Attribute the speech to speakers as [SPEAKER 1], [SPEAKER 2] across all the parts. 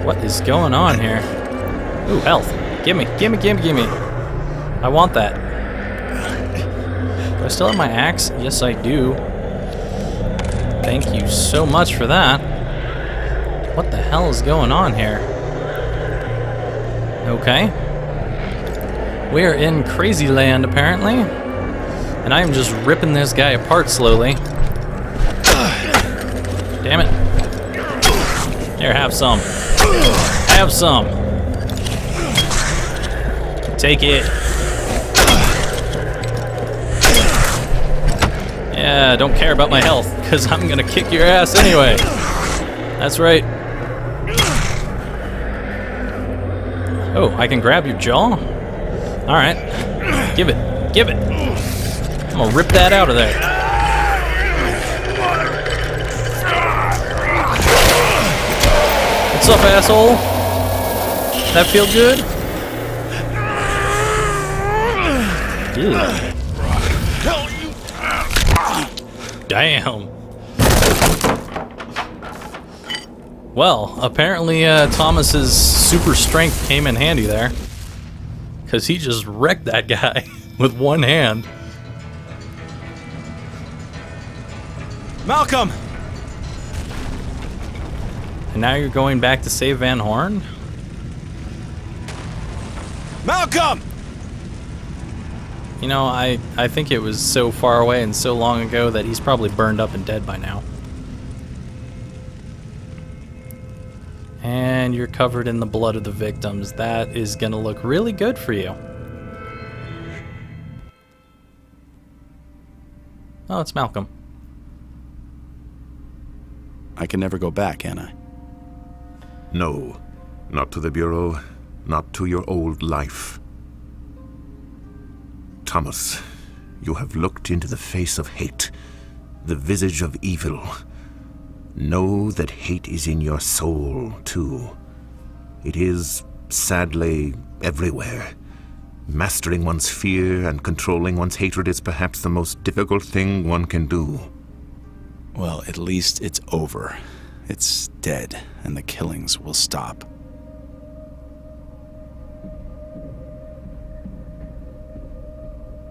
[SPEAKER 1] What is going on here? Ooh, health. Gimme. I want that. Do I still have my axe? Yes, I do. Thank you so much for that. What the hell is going on here? Okay. We're in Crazy Land, apparently. And I am just ripping this guy apart slowly. Damn it. Here, have some. Have some. Take it. Yeah, don't care about my health, because I'm gonna kick your ass anyway. That's right. Oh, I can grab your jaw? Alright. Give it. Give it. I'm gonna rip that out of there. What's up, asshole? That feel good? Ew. Damn. Well, apparently Thomas's super strength came in handy there, because he just wrecked that guy with one hand.
[SPEAKER 2] Malcolm!
[SPEAKER 1] And now you're going back to save Van Horn?
[SPEAKER 2] Malcolm!
[SPEAKER 1] You know, I think it was so far away and so long ago that he's probably burned up and dead by now. And you're covered in the blood of the victims. That is gonna look really good for you. Oh, it's Malcolm.
[SPEAKER 2] I can never go back, can I?
[SPEAKER 3] No, not to the Bureau, not to your old life. Thomas, you have looked into the face of hate, the visage of evil. Know that hate is in your soul, too. It is, sadly, everywhere. Mastering one's fear and controlling one's hatred is perhaps the most difficult thing one can do.
[SPEAKER 2] Well, at least it's over. It's dead, and the killings will stop.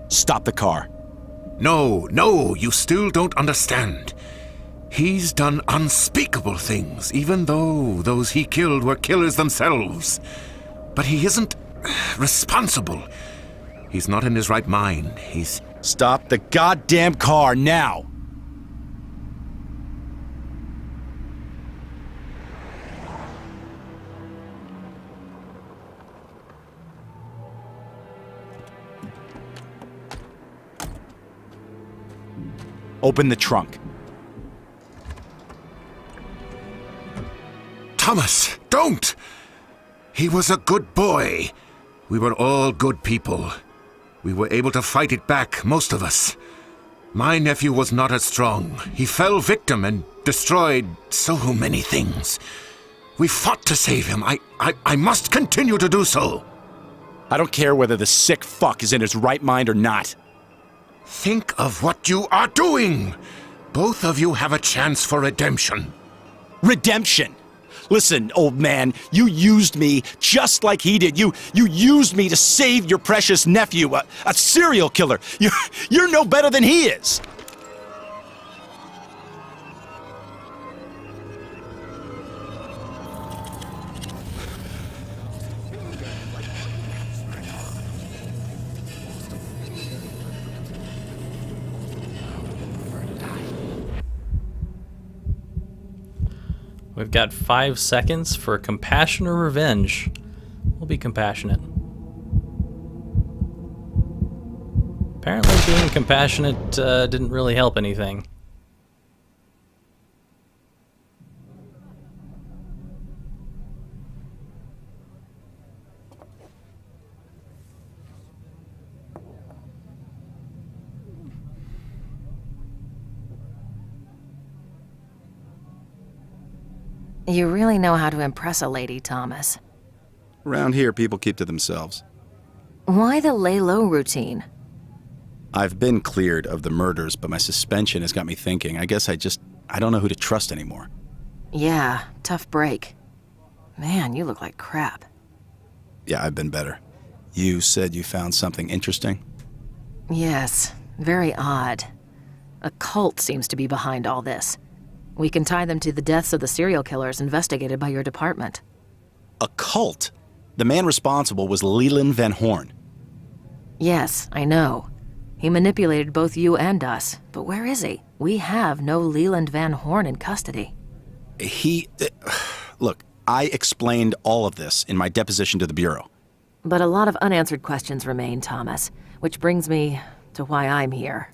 [SPEAKER 2] Stop the car.
[SPEAKER 3] No, you still don't understand. He's done unspeakable things, even though those he killed were killers themselves. But he isn't responsible. He's not in his right mind. He's...
[SPEAKER 2] Stop the goddamn car now! Open the trunk.
[SPEAKER 3] Thomas, don't! He was a good boy. We were all good people. We were able to fight it back, most of us. My nephew was not as strong. He fell victim and destroyed so many things. We fought to save him. I must continue to do so.
[SPEAKER 2] I don't care whether the sick fuck is in his right mind or not.
[SPEAKER 3] Think of what you are doing! Both of you have a chance for redemption.
[SPEAKER 2] Redemption! Listen, old man, you used me just like he did. You used me to save your precious nephew, a serial killer. You're no better than he is.
[SPEAKER 1] We've got 5 seconds for compassion or revenge. We'll be compassionate. Apparently being compassionate didn't really help anything.
[SPEAKER 4] You really know how to impress a lady, Thomas.
[SPEAKER 2] Around here, people keep to themselves.
[SPEAKER 4] Why the lay low routine?
[SPEAKER 2] I've been cleared of the murders, but my suspension has got me thinking. I guess I don't know who to trust anymore.
[SPEAKER 4] Yeah, tough break. Man, you look like crap.
[SPEAKER 2] Yeah, I've been better. You said you found something interesting?
[SPEAKER 4] Yes, very odd. A cult seems to be behind all this. We can tie them to the deaths of the serial killers investigated by your department.
[SPEAKER 2] A cult? The man responsible was Leland Van Horn.
[SPEAKER 4] Yes, I know. He manipulated both you and us, but where is he? We have no Leland Van Horn in custody.
[SPEAKER 2] Look, I explained all of this in my deposition to the Bureau.
[SPEAKER 4] But a lot of unanswered questions remain, Thomas, which brings me to why I'm here.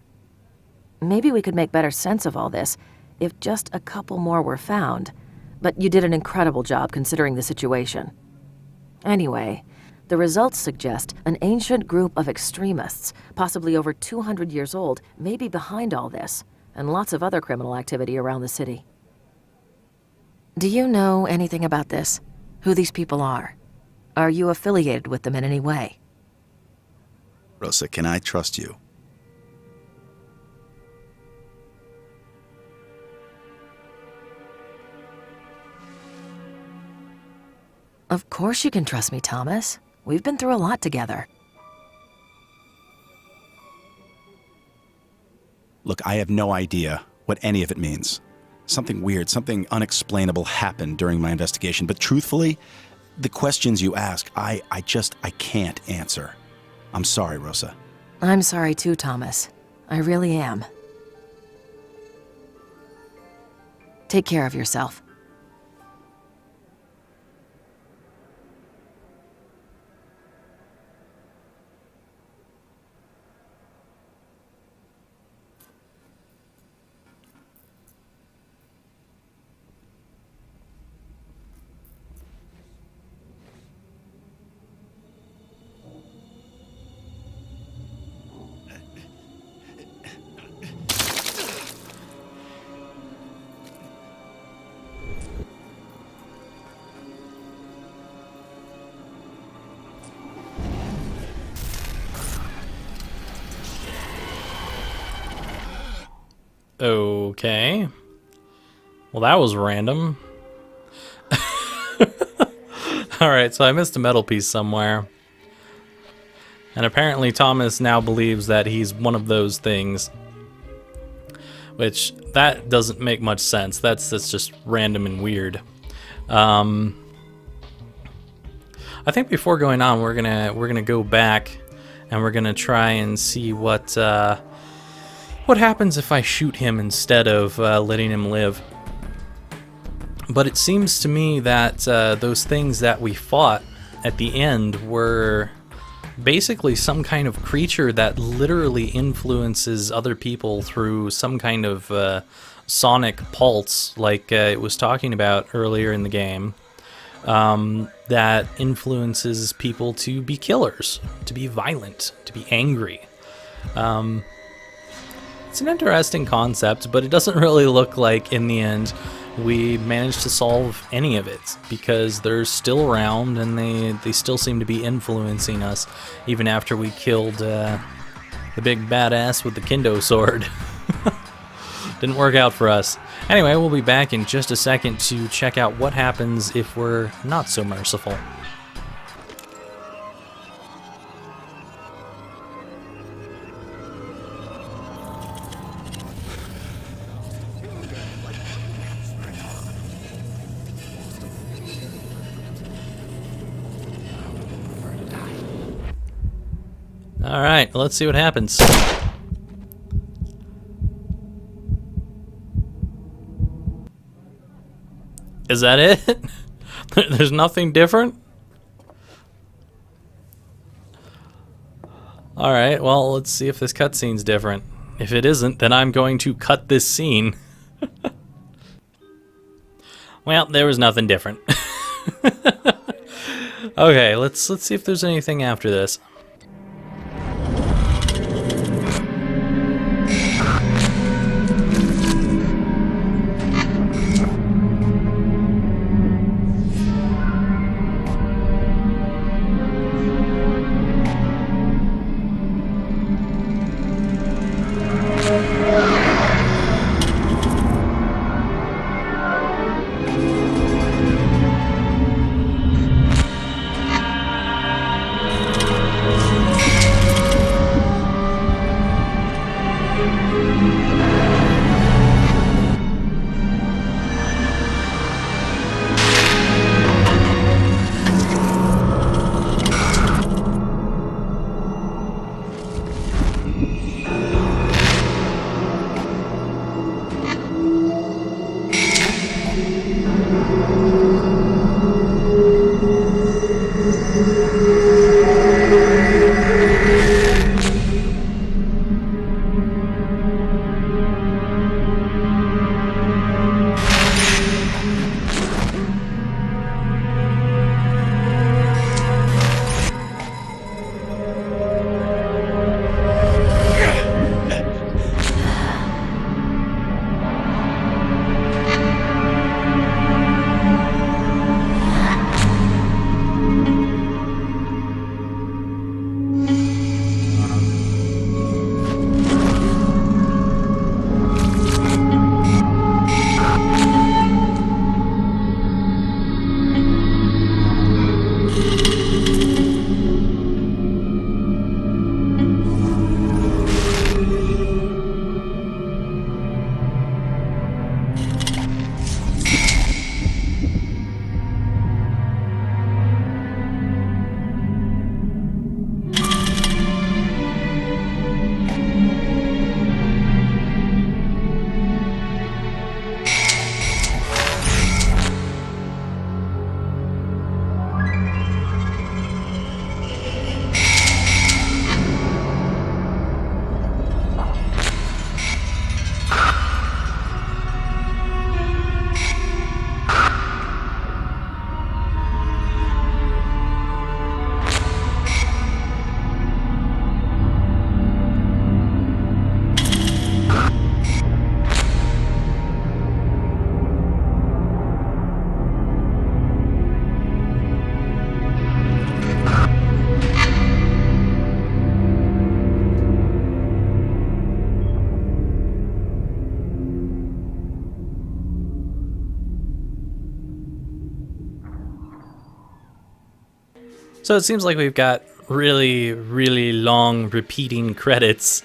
[SPEAKER 4] Maybe we could make better sense of all this if just a couple more were found, but you did an incredible job considering the situation. Anyway, the results suggest an ancient group of extremists, possibly over 200 years old, may be behind all this, and lots of other criminal activity around the city. Do you know anything about this? Who these people are? Are you affiliated with them in any way?
[SPEAKER 2] Rosa, can I trust you?
[SPEAKER 4] Of course you can trust me, Thomas. We've been through a lot together.
[SPEAKER 2] Look, I have no idea what any of it means. Something weird, something unexplainable happened during my investigation, but truthfully, the questions you ask, I can't answer. I'm sorry, Rosa.
[SPEAKER 4] I'm sorry too, Thomas. I really am. Take care of yourself.
[SPEAKER 1] Okay. Well, that was random. Alright, so I missed a metal piece somewhere. And apparently Thomas now believes that he's one of those things. Which, that doesn't make much sense. That's just random and weird. I think before going on, we're gonna go back and we're gonna try and see what happens if I shoot him instead of letting him live. But it seems to me that those things that we fought at the end were basically some kind of creature that literally influences other people through some kind of sonic pulse, like it was talking about earlier in the game, that influences people to be killers, to be violent, to be angry. It's an interesting concept, but it doesn't really look like, in the end, we managed to solve any of it, because they're still around and they still seem to be influencing us, even after we killed the big badass with the kendo sword. Didn't work out for us. Anyway, we'll be back in just a second to check out what happens if we're not so merciful. Alright, let's see what happens. Is that it? There's nothing different? Alright, well, let's see if this cutscene's different. If it isn't, then I'm going to cut this scene. Well, there was nothing different. Okay, let's see if there's anything after this. So it seems like we've got really, really long repeating credits.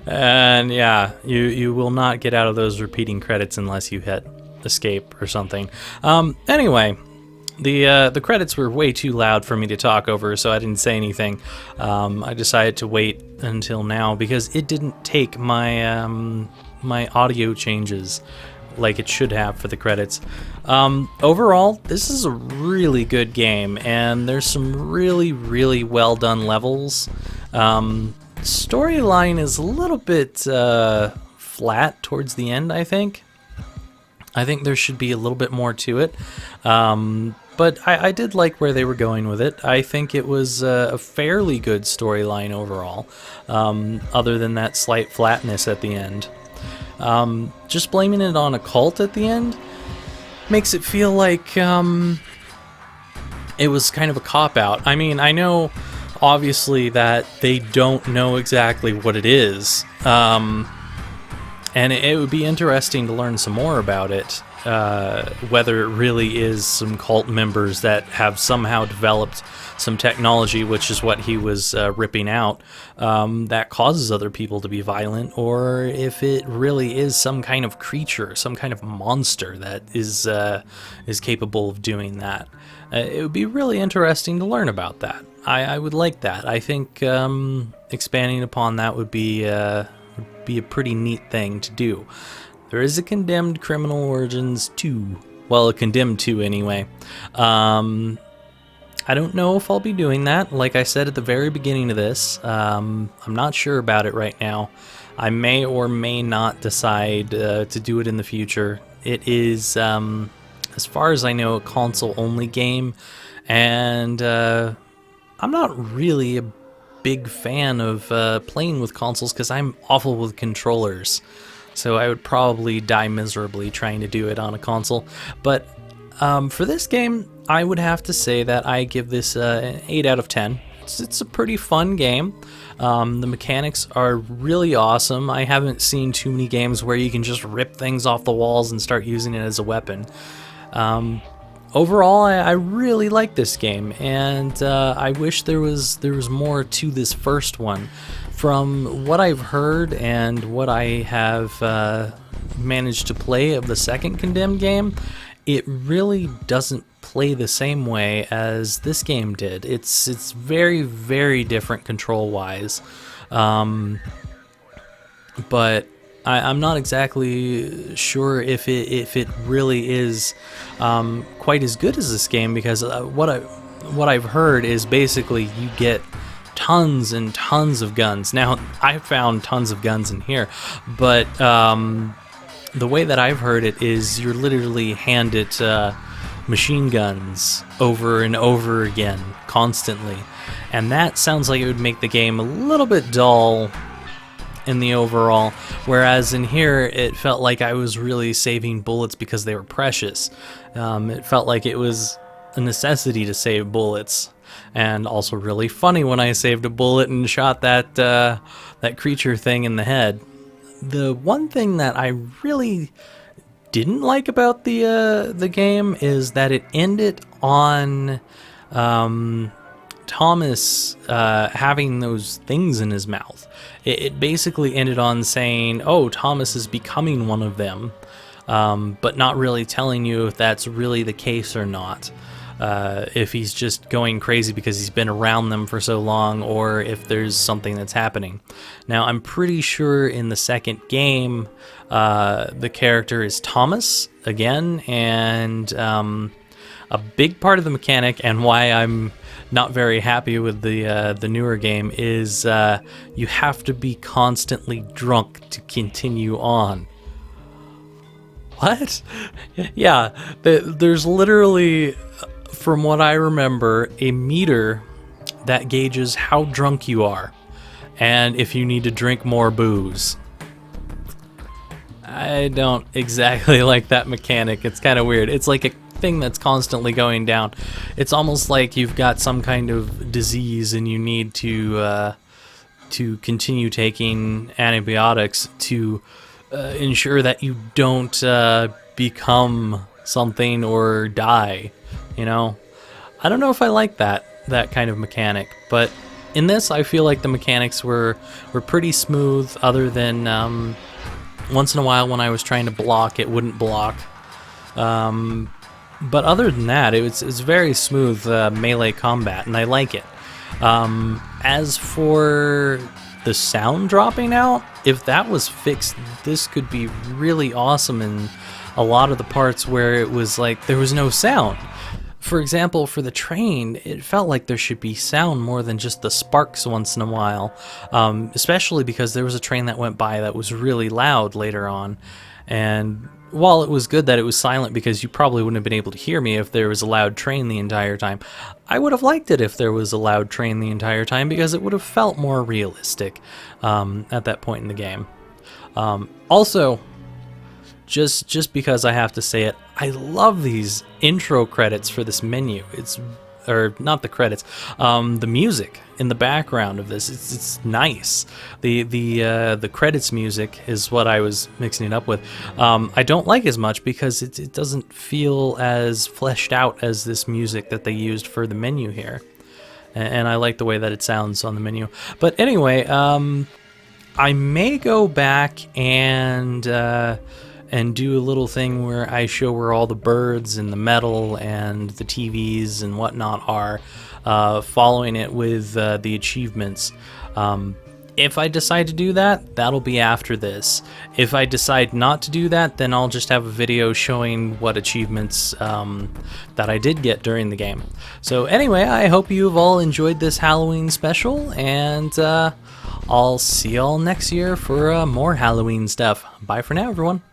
[SPEAKER 1] And yeah, you will not get out of those repeating credits unless you hit escape or something. Anyway, the credits were way too loud for me to talk over, so I didn't say anything. I decided to wait until now because it didn't take my my audio changes like it should have for the credits. Overall, this is a really good game, and there's some really, really well done levels. Storyline is a little bit flat towards the end, I think. I think there should be a little bit more to it. But I did like where they were going with it. I think it was a fairly good storyline overall, other than that slight flatness at the end. Just blaming it on a cult at the end makes it feel like it was kind of a cop-out. I mean, I know obviously that they don't know exactly what it is, and it would be interesting to learn some more about it, whether it really is some cult members that have somehow developed some technology, which is what he was ripping out, that causes other people to be violent, or if it really is some kind of creature, some kind of monster that is capable of doing that. It would be really interesting to learn about that. I would like that. I think expanding upon that would be a pretty neat thing to do. There is a Condemned Criminal Origins 2. Well, a Condemned 2 anyway. I don't know if I'll be doing that. Like I said at the very beginning of this, I'm not sure about it right now. I may or may not decide to do it in the future. It is, as far as I know, a console-only game, and I'm not really a big fan of playing with consoles because I'm awful with controllers. So I would probably die miserably trying to do it on a console. But for this game, I would have to say that I give this an 8 out of 10. It's a pretty fun game. The mechanics are really awesome. I haven't seen too many games where you can just rip things off the walls and start using it as a weapon. Overall, I really like this game, and I wish there was more to this first one. From what I've heard and what I have managed to play of the second Condemned game, it really doesn't play the same way as this game did. It's very, very different control-wise. But I'm not exactly sure if it really is quite as good as this game, because what I've heard is basically you get tons and tons of guns. Now, I found tons of guns in here, but the way that I've heard it is you're literally handed machine guns over and over again, constantly. And that sounds like it would make the game a little bit dull in the overall, whereas in here it felt like I was really saving bullets because they were precious. It felt like it was a necessity to save bullets, and also really funny when I saved a bullet and shot that creature thing in the head. The one thing that I really didn't like about the game is that it ended on Thomas having those things in his mouth. It basically ended on saying, oh, Thomas is becoming one of them, but not really telling you if that's really the case or not. If he's just going crazy because he's been around them for so long, or if there's something that's happening. Now, I'm pretty sure in the second game, the character is Thomas again, and a big part of the mechanic, and why I'm not very happy with the newer game, is you have to be constantly drunk to continue on. What? Yeah, there's literally, from what I remember, a meter that gauges how drunk you are and if you need to drink more booze. I don't exactly like that mechanic. It's kind of weird. It's like a thing that's constantly going down. It's almost like you've got some kind of disease and you need to continue taking antibiotics to ensure that you don't become something or die. You know, I don't know if I like that kind of mechanic, but in this I feel like the mechanics were pretty smooth, other than once in a while when I was trying to block, it wouldn't block. But other than that, it's very smooth melee combat, and I like it. As for the sound dropping out, if that was fixed, this could be really awesome in a lot of the parts where it was like there was no sound. For example, for the train, it felt like there should be sound more than just the sparks once in a while, especially because there was a train that went by that was really loud later on. And while it was good that it was silent, because you probably wouldn't have been able to hear me if there was a loud train the entire time, I would have liked it if there was a loud train the entire time, because it would have felt more realistic at that point in the game. Also, just because I have to say it, I love these intro credits for this menu. Or not the credits, the music in the background of this. It's nice. The credits music is what I was mixing it up with. I don't like as much because it doesn't feel as fleshed out as this music that they used for the menu here, and I like the way that it sounds on the menu. But anyway, I may go back and do a little thing where I show where all the birds and the metal and the TVs and whatnot are, following it with the achievements. If I decide to do that, that'll be after this. If I decide not to do that, then I'll just have a video showing what achievements that I did get during the game. So anyway, I hope you've all enjoyed this Halloween special, and I'll see y'all next year for more Halloween stuff. Bye for now, everyone.